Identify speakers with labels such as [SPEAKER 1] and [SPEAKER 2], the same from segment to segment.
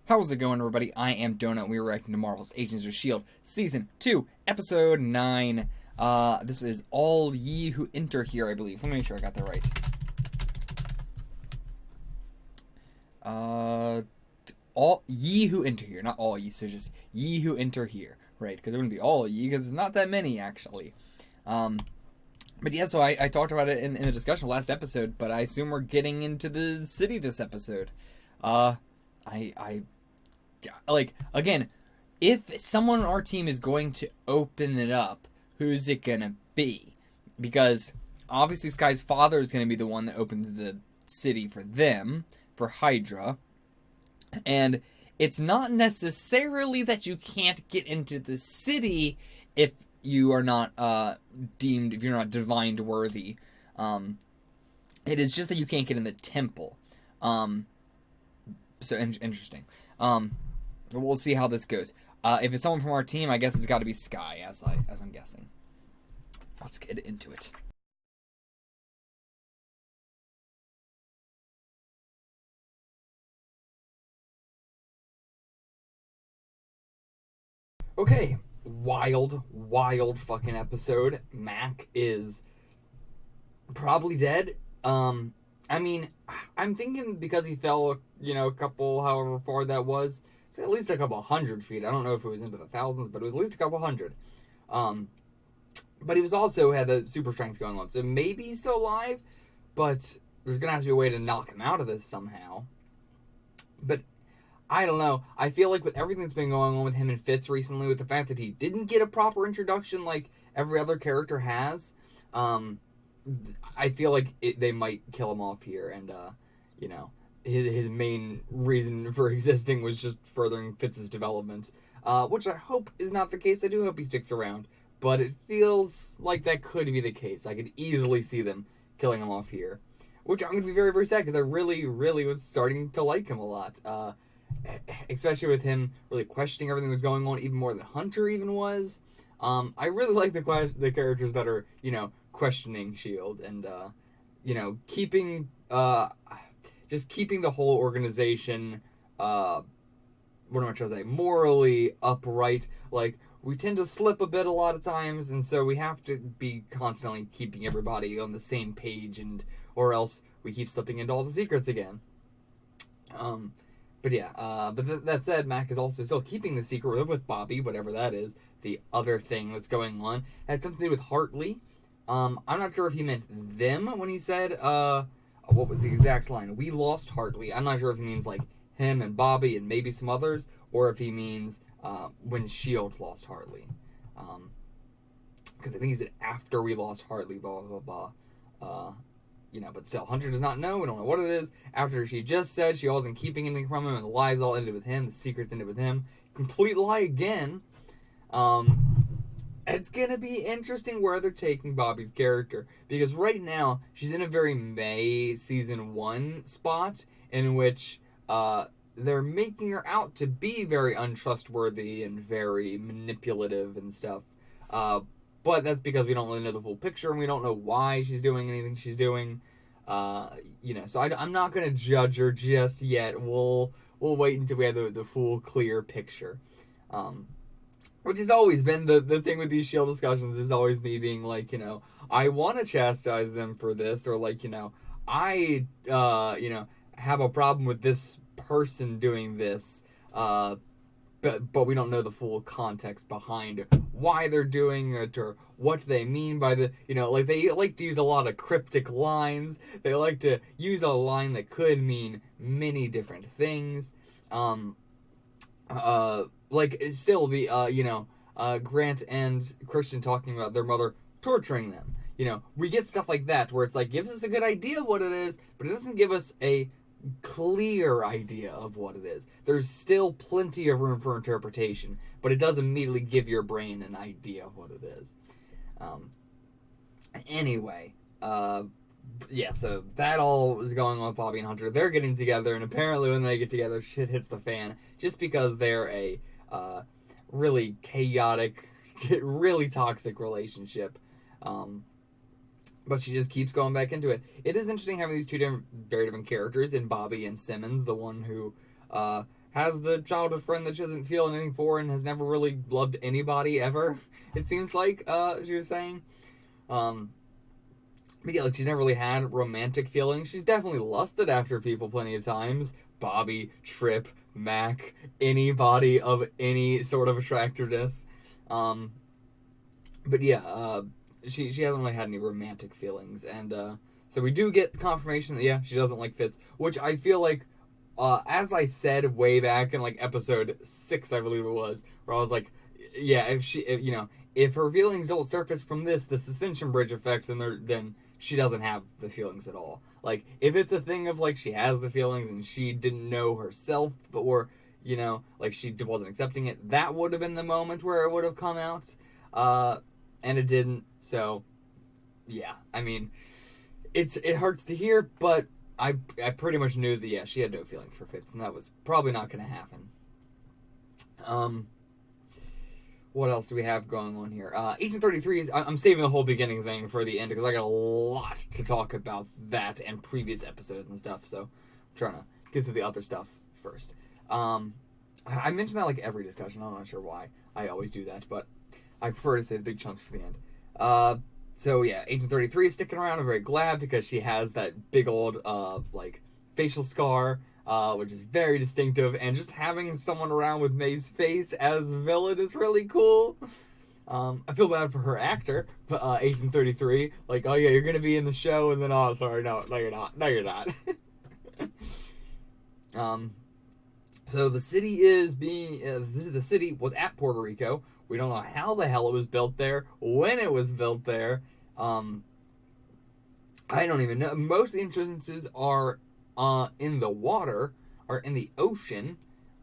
[SPEAKER 1] How's it going, everybody? I am Donut, and we're reacting to Marvel's Agents of S.H.I.E.L.D. Season 2, Episode 9. This is All Ye Who Enter Here, I believe. Let me make sure I got that right. All Ye Who Enter Here. Not all ye, so just Ye Who Enter Here. Right, because it wouldn't be all ye, because it's not that many, actually. But yeah, so I talked about it in the discussion last episode, but I assume we're getting into the city this episode. Like, again, if someone on our team is going to open it up, who's it gonna be? Because obviously Sky's father is gonna be the one that opens the city for them, for Hydra. And it's not necessarily that you can't get into the city if you are not if you're not divined worthy. It is just that you can't get in the temple. So interesting. We'll see how this goes. If it's someone from our team, I guess it's got to be Sky, as I'm guessing. Let's get into it. Okay, wild fucking episode. Mac is probably dead. I mean, I'm thinking because he fell, a couple, however far that was, so at least a couple hundred feet. I don't know if it was into the thousands, but it was at least a couple hundred. But he was also had the super strength going on, so maybe he's still alive, but there's gonna have to be a way to knock him out of this somehow. But I don't know. I feel like with everything that's been going on with him and Fitz recently, with the fact that he didn't get a proper introduction like every other character has, I feel like they might kill him off here, and his main reason for existing was just furthering Fitz's development, which I hope is not the case. I do hope he sticks around, but it feels like that could be the case. I could easily see them killing him off here, which I'm gonna be very, very sad because I really was starting to like him a lot, especially with him really questioning everything that was going on even more than Hunter even was. I really like the characters that are questioning S.H.I.E.L.D. and keeping keeping the whole organization what am I trying to say, morally upright. Like, we tend to slip a bit a lot of times, and so we have to be constantly keeping everybody on the same page, or else we keep slipping into all the secrets again. But yeah, that said, Mac is also still keeping the secret with Bobby, whatever that is. The other thing that's going on had something to do with Hartley. I'm not sure if he meant them when he said, what was the exact line? We lost Hartley. I'm not sure if he means, like, him and Bobby and maybe some others, or if he means, when S.H.I.E.L.D. lost Hartley. Because I think he said after we lost Hartley, blah, blah, blah, blah. But still, Hunter does not know. We don't know what it is. After she just said she wasn't keeping anything from him, and the lies all ended with him, the secrets ended with him. Complete lie again. It's gonna be interesting where they're taking Bobby's character, because right now she's in a very May season 1 spot in which they're making her out to be very untrustworthy and very manipulative and stuff. But that's because we don't really know the full picture, and we don't know why she's doing anything she's doing. So I'm not gonna judge her just yet. We'll wait until we have the full clear picture. Which has always been the thing with these S.H.I.E.L.D. discussions, is always me being like, I want to chastise them for this, or like, I, have a problem with this person doing this, but we don't know the full context behind why they're doing it, or what they mean by the, like, they like to use a lot of cryptic lines. They like to use a line that could mean many different things. Like, still the, Grant and Christian talking about their mother torturing them. We get stuff like that where it's like, gives us a good idea of what it is, but it doesn't give us a clear idea of what it is. There's still plenty of room for interpretation, but it does immediately give your brain an idea of what it is. Anyway, yeah, so that all is going on with Bobby and Hunter. They're getting together, and apparently when they get together, shit hits the fan, just because they're a really chaotic, really toxic relationship. But she just keeps going back into it. It is interesting having these two very different characters in Bobby and Simmons, the one who has the childhood friend that she doesn't feel anything for and has never really loved anybody ever. It seems like she was saying. But yeah, like she's never really had romantic feelings. She's definitely lusted after people plenty of times. Bobby, Trip, Mac, anybody of any sort of attractiveness. But yeah, she hasn't really had any romantic feelings, and so we do get the confirmation that yeah, she doesn't like Fitz, which I feel like, as I said way back in like episode 6, I believe it was, where I was like, yeah, if her feelings don't surface from the suspension bridge effect, then she doesn't have the feelings at all. Like, if it's a thing of like she has the feelings and she didn't know herself, or like she wasn't accepting it, that would have been the moment where it would have come out. And it didn't. So, yeah, I mean, it hurts to hear, but I pretty much knew that yeah, she had no feelings for Fitz, and that was probably not going to happen. What else do we have going on here? Agent 33 I'm saving the whole beginning thing for the end because I got a lot to talk about that and previous episodes and stuff. So I'm trying to get through the other stuff first. I mention that like every discussion. I'm not sure why I always do that, but I prefer to say the big chunks for the end. So yeah, Agent 33 is sticking around. I'm very glad because she has that big old like facial scar, which is very distinctive, and just having someone around with May's face as a villain is really cool. I feel bad for her actor, but Agent 33, like, oh yeah, you're gonna be in the show, and then oh sorry, no you're not. So the city is being the city was at Puerto Rico. We don't know how the hell it was built there, when it was built there. I don't even know. Most of the entrances are in the water, or in the ocean.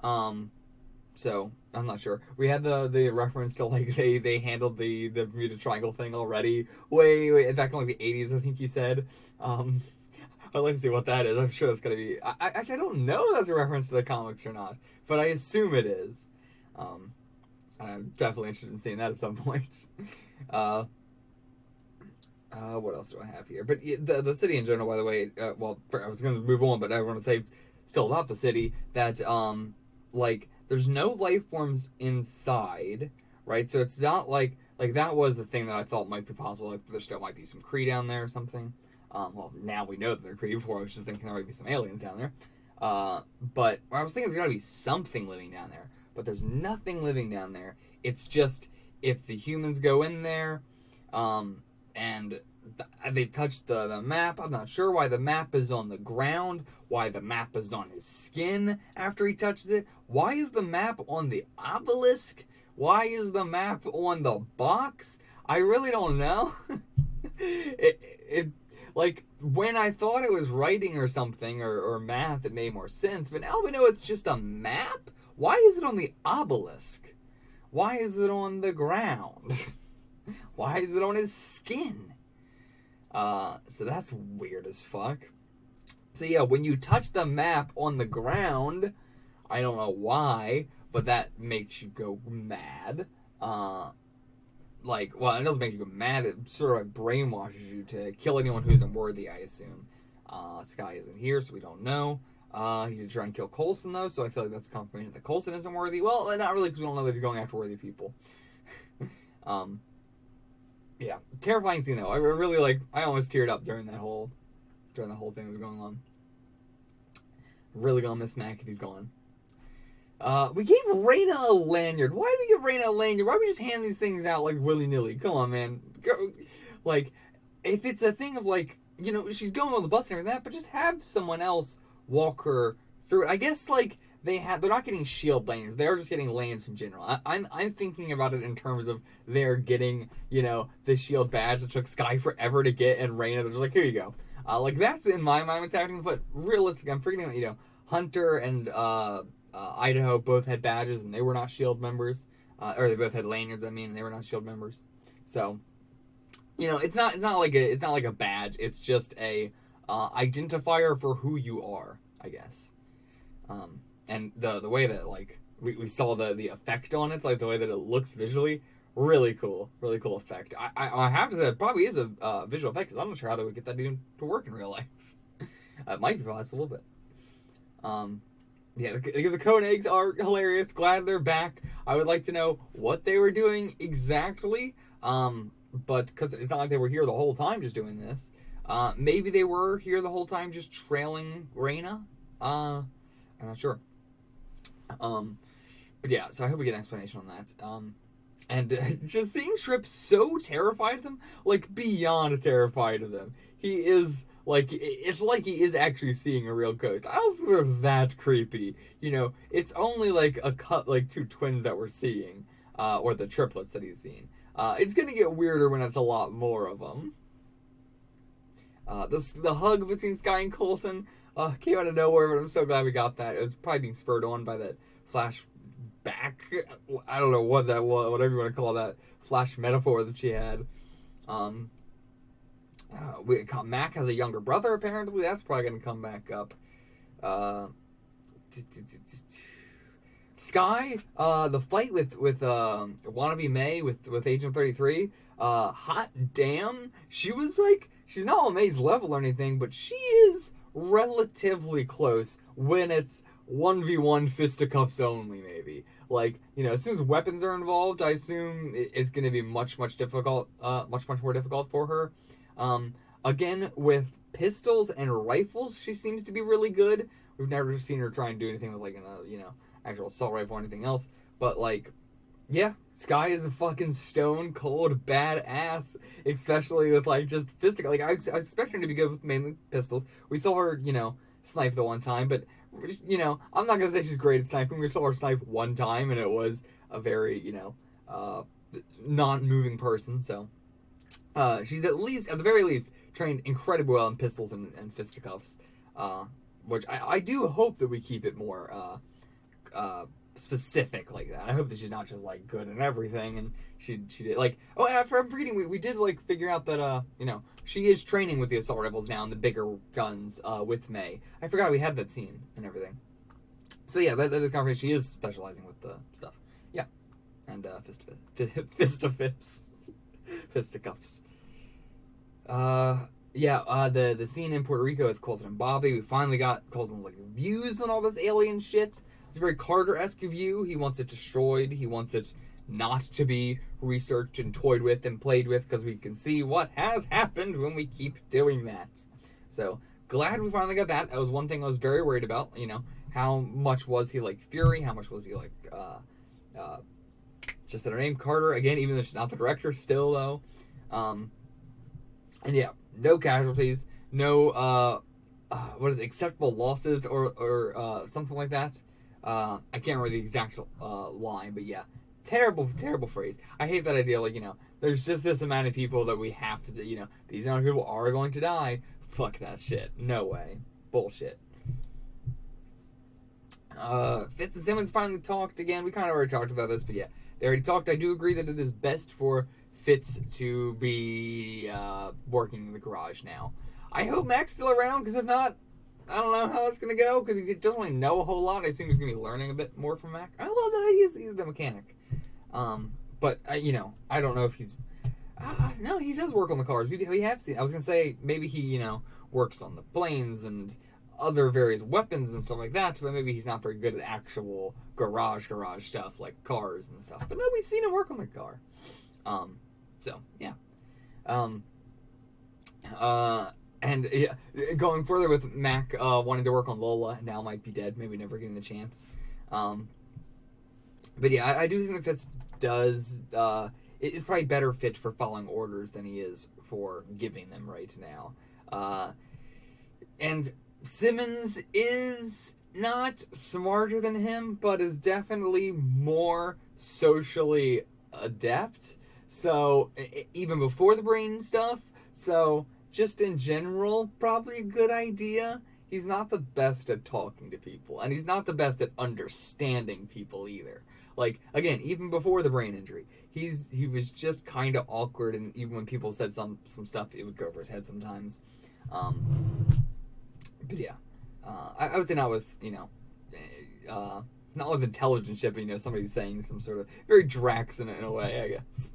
[SPEAKER 1] So I'm not sure. We had the reference to like they handled the Bermuda Triangle thing already. Way back in like the 80s, I think he said. I'd like to see what that is. I'm sure that's gonna be. Actually, I don't know if that's a reference to the comics or not, but I assume it is. I'm definitely interested in seeing that at some point. What else do I have here? But the city in general, by the way. I was going to move on, but I want to say still about the city that like there's no life forms inside, right? So it's not like that was the thing that I thought might be possible. Like there still might be some Kree down there or something. Well, now we know that they're Kree. Before I was just thinking there might be some aliens down there. But I was thinking there's got to be something living down there. But there's nothing living down there. It's just if the humans go in there, and they touch the map. I'm not sure why the map is on the ground, why the map is on his skin after he touches it. Why is the map on the obelisk? Why is the map on the box? I really don't know. it like, when I thought it was writing or something, or math, it made more sense. But now we know it's just a map? Why is it on the obelisk? Why is it on the ground? Why is it on his skin? So that's weird as fuck. So yeah, when you touch the map on the ground, I don't know why, but that makes you go mad. It doesn't make you go mad. It sort of brainwashes you to kill anyone who isn't worthy, I assume. Sky isn't here, so we don't know. He did try and kill Coulson, though, so I feel like that's confirmation that Coulson isn't worthy. Well, not really, because we don't know that he's going after worthy people. Yeah, terrifying scene, though. I really, I almost teared up during the whole thing that was going on. Really gonna miss Mac if he's gone. We gave Raina a lanyard. Why did we give Raina a lanyard? Why did we just hand these things out, willy-nilly? Come on, man. If it's a thing of, she's going on the bus and everything like that, but just have someone else walk her through it. I guess, they're not getting S.H.I.E.L.D. lanyards. They're just getting lanyards in general. I'm thinking about it in terms of they're getting, the S.H.I.E.L.D. badge that took Sky forever to get, and Raina, they're just like, here you go. That's in my mind what's happening, but realistically, I'm forgetting that, Hunter and Idaho both had badges, and they were not S.H.I.E.L.D. members. Or they both had lanyards, and they were not S.H.I.E.L.D. members. So, it's not like a badge. It's just a identifier for who you are, I guess. And the way that we saw the effect on it, the way that it looks visually, really cool effect. I have to say it probably is a visual effect, because I'm not sure how they would get that even to work in real life. It might be possible, but yeah, the cone eggs are hilarious. Glad they're back. I would like to know what they were doing exactly. But because it's not like they were here the whole time just doing this. Maybe they were here the whole time just trailing Reina. I'm not sure. But yeah, so I hope we get an explanation on that. And just seeing Trip so terrified of them, like beyond terrified of them. He is like, it's like he is actually seeing a real ghost. I don't think they're that creepy. You know, it's only like like two twins that we're seeing, or the triplets that he's seen. It's gonna get weirder when it's a lot more of them. The hug between Sky and Coulson came out of nowhere, but I'm so glad we got that. It was probably being spurred on by that flashback. I don't know what that was, whatever you want to call that flash metaphor that she had. Mac has a younger brother, apparently. That's probably going to come back up. Sky, the fight with Wannabe May with Agent 33, hot damn. She was like, she's not on May's level or anything, but she is relatively close when it's 1v1 fisticuffs only, maybe. Like, you know, as soon as weapons are involved, I assume it's going to be much more difficult for her. Again, with pistols and rifles, she seems to be really good. We've never seen her try and do anything with, like, actual assault rifle or anything else. But, like, yeah, Sky is a fucking stone cold badass, especially with, like, just fistic. Like, I expect her to be good with mainly pistols. We saw her, snipe the one time, but, I'm not gonna say she's great at sniping. We saw her snipe one time, and it was a very, non-moving person, so. She's at the very least, trained incredibly well in pistols and fisticuffs, which I do hope that we keep it more, specific like that. I hope that she's not just, like, good in everything, and she did, like, I'm forgetting, we did, like, figure out that, she is training with the assault rifles now and the bigger guns, with May. I forgot we had that scene and everything. So, yeah, that is confirmation. She is specializing with the stuff. Yeah. And, fisticuffs. The scene in Puerto Rico with Coulson and Bobby, we finally got Coulson's, like, views on all this alien shit. It's a very Carter-esque view. He wants it destroyed. He wants it not to be researched and toyed with and played with, because we can see what has happened when we keep doing that. So, glad we finally got that. That was one thing I was very worried about. How much was he like Fury? How much was he like, just said her name, Carter, again, even though she's not the director, still, though. And yeah, no casualties, no, acceptable losses, or something like that. I can't remember the exact line, but yeah, terrible phrase. I hate that idea, like, there's just this amount of people that we have to, these amount of people are going to die. Fuck that shit. No way. Bullshit. Fitz and Simmons finally talked again. We kind of already talked about this, but yeah, they already talked. I do agree that it is best for Fitz to be working in the garage now. I hope Mac's still around, because if not, I don't know how that's going to go, because he doesn't really know a whole lot. I assume he's going to be learning a bit more from Mac. I love that he's the mechanic. But, I don't know if he's... no, he does work on the cars. We have seen... I was going to say, maybe he, works on the planes and other various weapons and stuff like that, but maybe he's not very good at actual garage stuff, like cars and stuff. But no, we've seen him work on the car. So, yeah. And yeah, going further with Mac wanting to work on Lola, now might be dead, maybe never getting the chance. But yeah, I do think that Fitz does, is probably better fit for following orders than he is for giving them right now. And Simmons is not smarter than him, but is definitely more socially adept. So, even before the brain stuff, so just in general, probably a good idea. He's not the best at talking to people, and he's not the best at understanding people either. Like, again, even before the brain injury, he was just kind of awkward, and even when people said some stuff, it would go over his head sometimes. But yeah, I would say not with, not with intelligence ship, somebody saying some sort of very Drax in a way, I guess.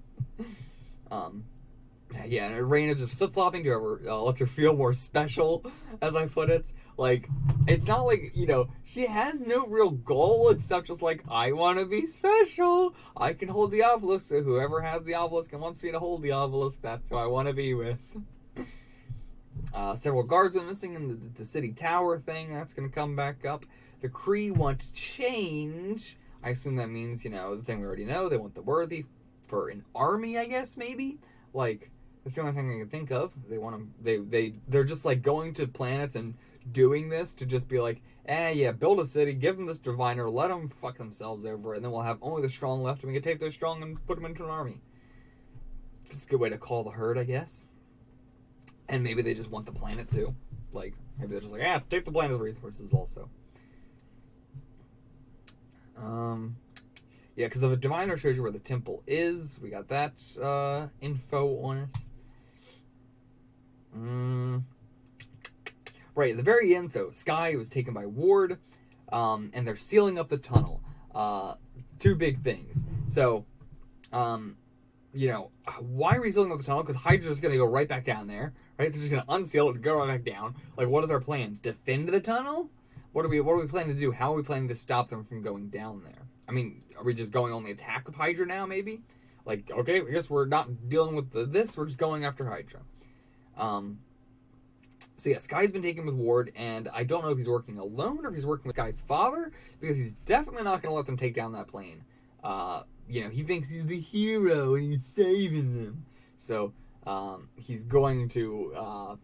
[SPEAKER 1] Yeah, and Reina just flip-flopping to her, lets her feel more special, as I put it. Like, it's not like, she has no real goal except just like, I want to be special. I can hold the obelisk, so whoever has the obelisk and wants me to hold the obelisk, that's who I want to be with. Several guards are missing in the city tower thing. That's going to come back up. The Kree want change. I assume that means, the thing we already know. They want the worthy for an army, I guess, maybe? Like, that's the only thing I can think of. They want them. They're just like going to planets and doing this to just be like, yeah, build a city, give them this diviner, let them fuck themselves over, and then we'll have only the strong left, and we can take their strong and put them into an army. It's a good way to call the herd, I guess. And maybe they just want the planet too. Like, maybe they're just like, take the planet's resources also. Yeah, because the diviner shows you where the temple is. We got that info on it. Right, at the very end, so Skye was taken by Ward, and they're sealing up the tunnel. Two big things. So, why are we sealing up the tunnel? Because Hydra's going to go right back down there, right? They're just going to unseal it and go right back down. Like, what is our plan? Defend the tunnel? What are we planning to do? How are we planning to stop them from going down there? I mean, are we just going on the attack of Hydra now, maybe? Like, okay, I guess we're not dealing with this, we're just going after Hydra. So yeah, Skye's been taken with Ward, and I don't know if he's working alone or if he's working with Skye's father, because he's definitely not going to let them take down that plane. He thinks he's the hero and he's saving them. So, he's going to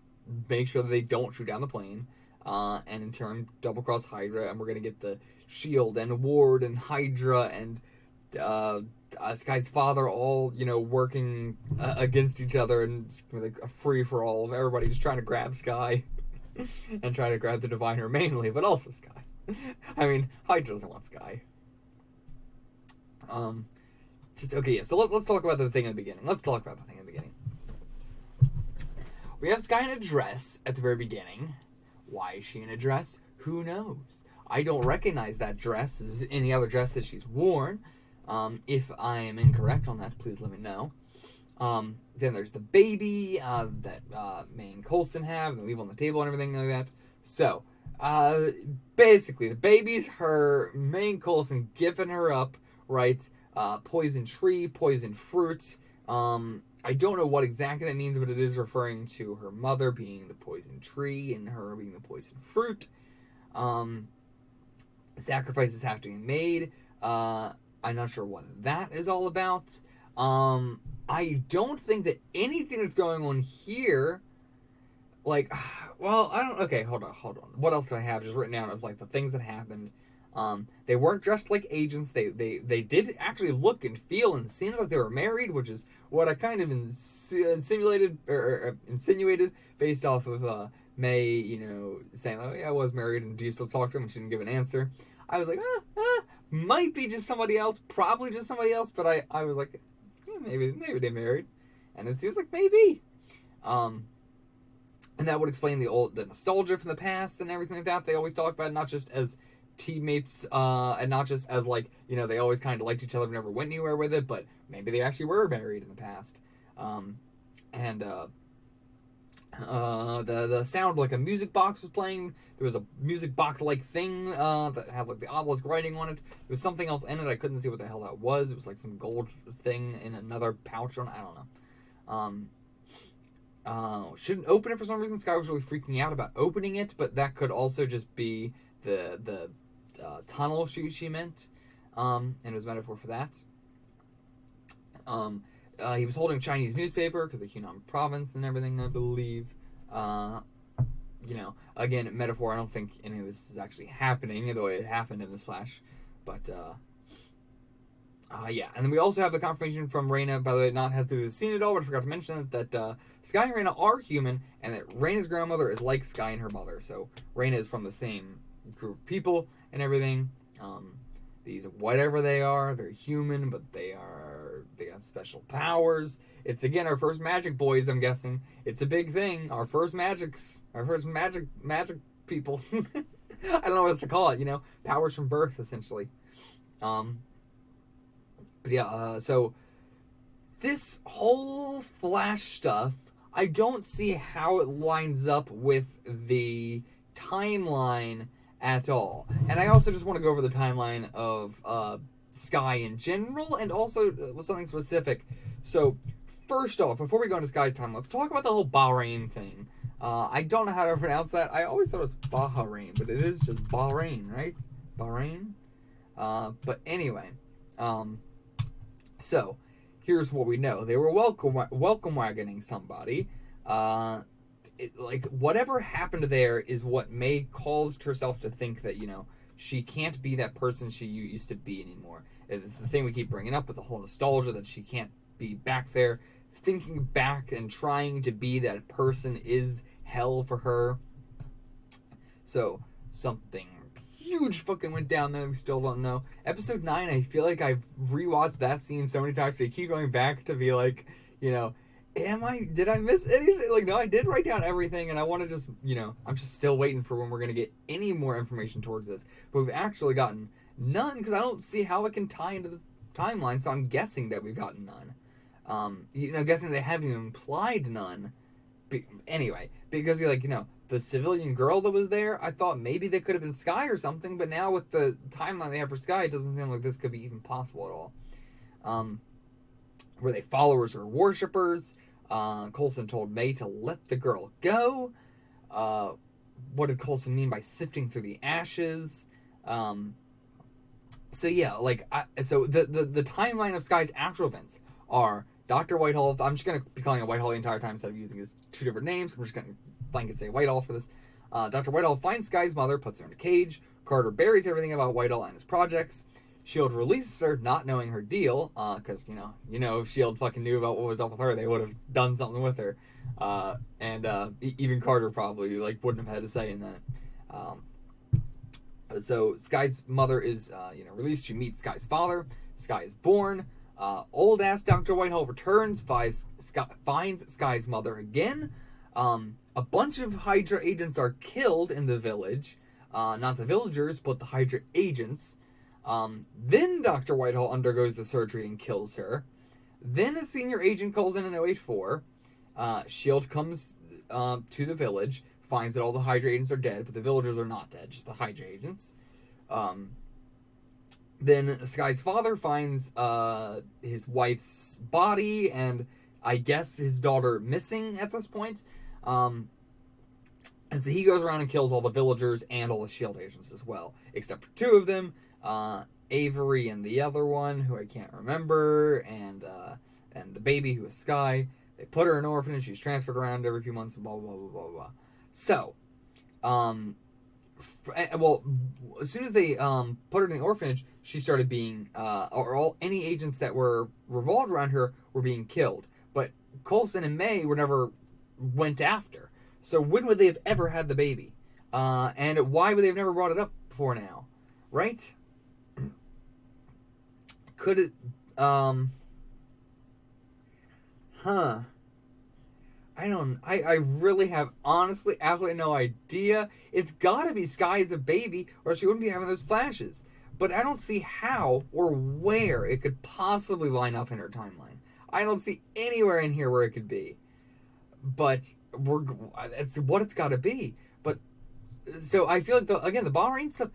[SPEAKER 1] make sure that they don't shoot down the plane, and in turn double-cross Hydra, and we're going to get the S.H.I.E.L.D. and Ward and Hydra and Skye's father all, working against each other, and it's like a free-for-all of everybody just trying to grab Skye and trying to grab the Diviner mainly, but also Skye. I mean, Hydra doesn't want Skye. Okay, yeah, so let's talk about the thing in the beginning. We have Skye in a dress at the very beginning. Why is she in a dress? Who knows? I don't recognize that dress as any other dress that she's worn. If I am incorrect on that, please let me know. Then there's the baby that May and Coulson have, and leave on the table and everything like that. So, basically, the baby's her, May and Coulson giving her up, right? Poison tree, poison fruit. I don't know what exactly that means, but it is referring to her mother being the poison tree and her being the poison fruit. Sacrifices have to be made. I'm not sure what that is all about. I don't think that anything that's going on here, like, well, I don't, okay, hold on. What else do I have just written down of, like, the things that happened? They weren't dressed like agents. They did actually look and feel and seem like they were married, which is what I kind of insinuated based off of May, saying, oh yeah, I was married, and do you still talk to him? And she didn't give an answer. I was like, might be just somebody else, probably just somebody else, but I was like, yeah, maybe they're married, and it seems like maybe. And that would explain the nostalgia from the past and everything like that. They always talk about, not just as teammates, and not just as, like, they always kind of liked each other, never went anywhere with it, but maybe they actually were married in the past. The sound, like a music box was playing. There was a music box like thing that had like the obelisk writing on it. There was something else in it. I couldn't see what the hell that was. It was like some gold thing in another pouch on. I don't know. Shouldn't open it for some reason. Skye was really freaking out about opening it, but that could also just be the tunnel she meant, and it was a metaphor for that. He was holding a Chinese newspaper because the Hunan province and everything, I believe. Again, metaphor. I don't think any of this is actually happening, though it happened in this flash. But, yeah. And then we also have the confirmation from Reina, by the way, not had through the scene at all, but I forgot to mention it, that Skye and Reina are human, and that Reina's grandmother is like Skye and her mother. So Reina is from the same group of people and everything. These, whatever they are, they're human, but they got special powers. It's, again, our first magic boys, I'm guessing. It's a big thing. Our first magic people. I don't know what else to call it, powers from birth, essentially. But yeah, so this whole Flash stuff, I don't see how it lines up with the timeline at all. And I also just want to go over the timeline of Sky in general, and also something specific. So, first off, before we go into Sky's timeline, let's talk about the whole Bahrain thing. I don't know how to pronounce that. I always thought it was Bahrain, but it is just Bahrain, right? Bahrain? But anyway, so here's what we know. They were welcome wagoning somebody. Whatever happened there is what May caused herself to think that, she can't be that person she used to be anymore. It's the thing we keep bringing up with the whole nostalgia, that she can't be back there. Thinking back and trying to be that person is hell for her. So, something huge fucking went down there. We still don't know. Episode 9, I feel like I've rewatched that scene so many times. So I keep going back to be like, did I miss anything? Like, no, I did write down everything, and I want to just, I'm just still waiting for when we're going to get any more information towards this. But we've actually gotten none, because I don't see how it can tie into the timeline, so I'm guessing that we've gotten none. Guessing they haven't even implied none. Anyway, because the civilian girl that was there, I thought maybe they could have been Sky or something, but now with the timeline they have for Sky, it doesn't seem like this could be even possible at all. Were they followers or worshippers? Coulson told May to let the girl go. What did Coulson mean by sifting through the ashes? So the timeline of Sky's actual events are Dr. Whitehall. I'm just going to be calling it Whitehall the entire time instead of using his two different names. I'm just going to blanket say Whitehall for this. Dr. Whitehall finds Sky's mother, puts her in a cage. Carter buries everything about Whitehall and his projects. S.H.I.E.L.D. releases her, not knowing her deal, because, if S.H.I.E.L.D. fucking knew about what was up with her, they would have done something with her. Even Carter probably, wouldn't have had a say in that. So Sky's mother is, released. She meets Sky's father. Sky is born. Old-ass Dr. Whitehall returns, finds Sky's mother again. A bunch of Hydra agents are killed in the village. Not the villagers, but the Hydra agents. Then Dr. Whitehall undergoes the surgery and kills her. Then a senior agent calls in 084. S.H.I.E.L.D. comes to the village, finds that all the Hydra agents are dead, but the villagers are not dead, just the Hydra agents. Then Sky's father finds his wife's body and, I guess, his daughter missing at this point. And so he goes around and kills all the villagers and all the S.H.I.E.L.D. agents as well, except for two of them. Avery and the other one, who I can't remember, and the baby, who is Sky. They put her in an orphanage. She's transferred around every few months, and blah, blah, blah, blah, blah. So, as soon as they put her in the orphanage, she started being, any agents that were revolved around her were being killed. But Coulson and May were never went after. So when would they have ever had the baby? And why would they have never brought it up before now? Right? Could it, I really have honestly absolutely no idea. It's gotta be Sky as a baby, or she wouldn't be having those flashes. But I don't see how or where it could possibly line up in her timeline. I don't see anywhere in here where it could be. But it's what it's gotta be. But, so I feel like, the Bahrain stuff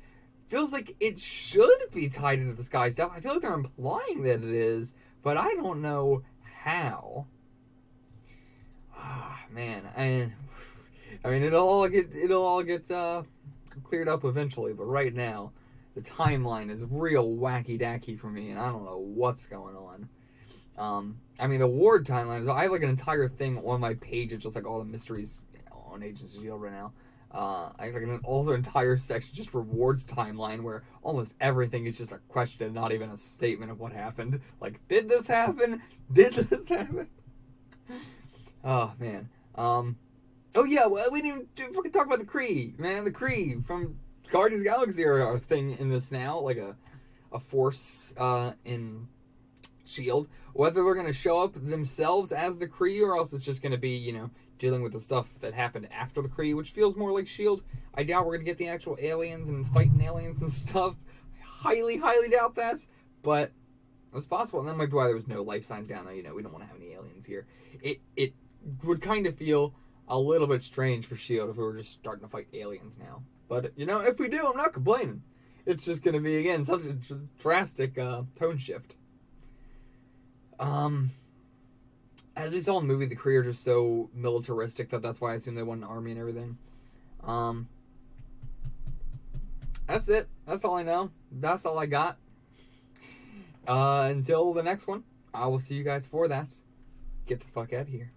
[SPEAKER 1] feels like it should be tied into the Sky stuff. I feel like they're implying that it is, but I don't know how. Man, I mean, it'll all get cleared up eventually. But right now, the timeline is real wacky dacky for me, and I don't know what's going on. I mean, the Ward timeline is. I have an entire thing on my page. It's just all the mysteries on Agents of S.H.I.E.L.D. right now. I have an entire section just for Ward's timeline, where almost everything is just a question, not even a statement of what happened. Did this happen? Did this happen? Oh man. Oh yeah. Well, we didn't even fucking talk about the Kree, man. The Kree from Guardians of the Galaxy are a thing in this now, a force in S.H.I.E.L.D. Whether they're gonna show up themselves as the Kree, or else it's just gonna be dealing with the stuff that happened after the Kree, which feels more like S.H.I.E.L.D. I doubt we're gonna get the actual aliens and fighting aliens and stuff. I highly, highly doubt that. But It's possible, and that might be why there was no life signs down there. You know, we don't want to have any aliens here. It would kind of feel a little bit strange for S.H.I.E.L.D. if we were just starting to fight aliens now. But, you know, if we do, I'm not complaining. It's just going to be, again, such a drastic tone shift. As we saw in the movie, the Kree are just so militaristic that's why I assume they want an army and everything. That's it. That's all I know. That's all I got. Until the next one, I will see you guys for that. Get the fuck out of here.